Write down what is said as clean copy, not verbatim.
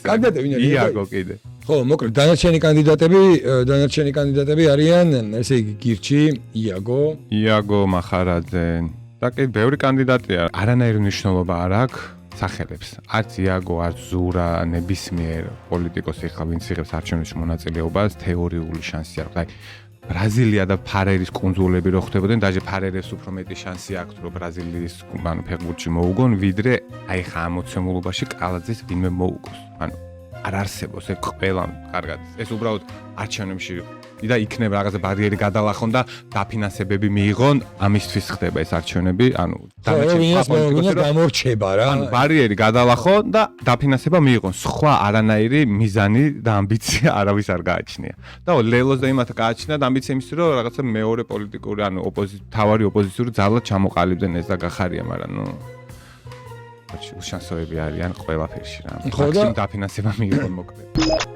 კანდიდატები ვინ არის? იაგო კიდე. ხო, მოკლედ დანარჩენი კანდიდატები არიან, ესე იგი გირჩი, იაგო მახარაძე და კიდე ბევრი კანდიდატია. არანაირი მნიშვნელობა არ აქვს სახელებს. არც იაგო, არც ზურა ნებისმიერ პოლიტიკოსი ხა ვინც იღებს არჩევნებში მონაწილეობას, თეორიული შანსი აქვს. აი ბრაზილია და ფარერის კუნძულები რო ხდებოდნენ, დაჟე ფარერებს უფრო მეტი შანსი აქვს, რომ ბრაზილიის ფეხბურთში მოუგონ, ვიდრე აი ხა ამოცემულობაში კალაძეს ვინმე მოუგოს. ანუ არ არსებობს ეგ ყველამ კარგად. ეს უბრალოდ არჩევნებში და იქნება რაღაცა ბარიერი გადალახონ და დაფინანსებები მიიღონ, ამისთვის ხდება ეს არჩევნები, ანუ გამორჩება რა. ანუ ბარიერი გადალახონ და დაფინანსება მიიღონ. სხვა არანაირი მიზანი და ამბიცია არავის არ გააჩნია. და ლელოს და იმათ გააჩნიათ ამბიცია იმის რომ რაღაცა მეორე პოლიტიკური, ანუ თავარი ოპოზიციური ძალა ჩამოყალიბდნენ ეს და გახარია, მაგრამ ნუ შანსოები არიან ყველაფერში რა. მაქსიმუმ დაფინანსება მიიღონ მოკლედ.